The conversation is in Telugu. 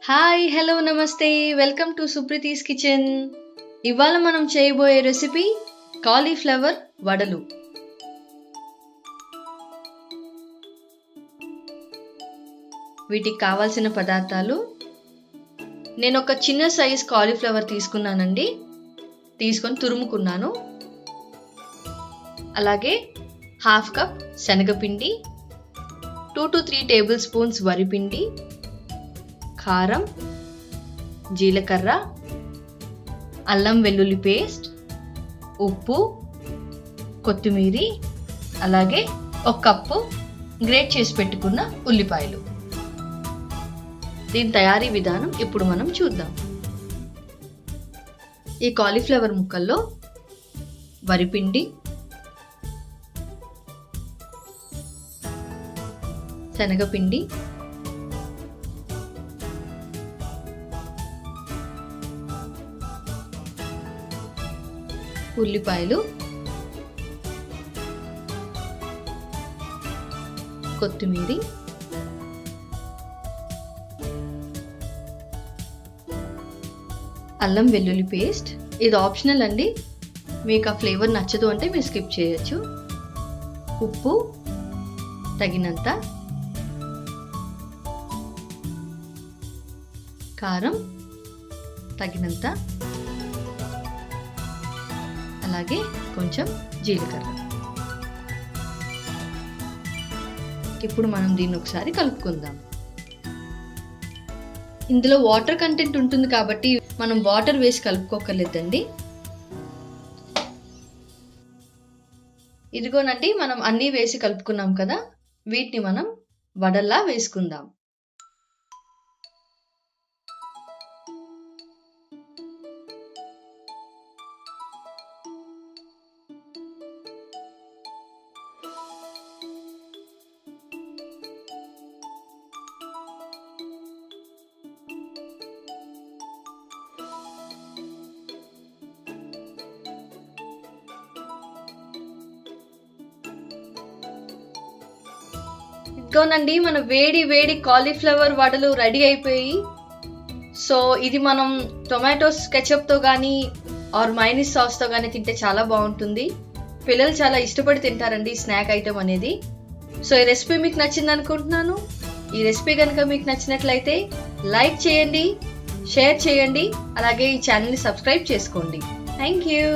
హాయ్ హలో నమస్తే వెల్కమ్ టు సుప్రీతీస్ కిచెన్. ఇవాళ మనం చేయబోయే రెసిపీ కాలీఫ్లవర్ వడలు. వీటికి కావాల్సిన పదార్థాలు, నేను ఒక చిన్న సైజ్ కాలీఫ్లవర్ తీసుకున్నానండి. తీసుకొని తురుముకున్నాను. అలాగే హాఫ్ కప్ శనగపిండి, 2 to 3 టేబుల్ స్పూన్స్ వరిపిండి, కారం, జీలకర్ర, అల్లం వెల్లుల్లి పేస్ట్, ఉప్పు, కొత్తిమీర, అలాగే 1 కప్పు గ్రేట్ చేసి పెట్టుకున్న ఉల్లిపాయలు. దీని తయారీ విధానం ఇప్పుడు మనం చూద్దాం. ఈ కాలీఫ్లవర్ ముక్కల్లో వరిపిండి, శనగపిండి, ఉల్లిపాయలు, కొత్తిమీర, అల్లం వెల్లుల్లి పేస్ట్. ఇది ఆప్షనల్ అండి, మీకు ఆ ఫ్లేవర్ నచ్చదు అంటే మీరు స్కిప్ చేయొచ్చు. ఉప్పు తగినంత, కారం తగినంత, అలాగే కొంచెం జీలకర్ర. ఇప్పుడు మనం దీన్ని ఒకసారి కలుపుకుందాం. ఇందులో వాటర్ కంటెంట్ ఉంటుంది కాబట్టి మనం వాటర్ వేసి కలుపుకోకర్లేదండి. ఇదిగోనండి, మనం అన్నీ వేసి కలుపుకున్నాం కదా, వీటిని మనం వడల్లా వేసుకుందాం. ఇదిగోనండి, మన వేడి వేడి కాలీఫ్లవర్ వడలు రెడీ అయిపోయి. సో ఇది మనం టొమాటోస్ కెచప్తో కానీ ఆర్ మైనీస్ సాస్తో కానీ తింటే చాలా బాగుంటుంది. పిల్లలు చాలా ఇష్టపడి తింటారండి ఈ స్నాక్ ఐటమ్ అనేది. సో ఈ రెసిపీ మీకు నచ్చింది అనుకుంటున్నాను. ఈ రెసిపీ కనుక మీకు నచ్చినట్లయితే లైక్ చేయండి, షేర్ చేయండి, అలాగే ఈ ఛానల్ని సబ్స్క్రైబ్ చేసుకోండి. Thank you.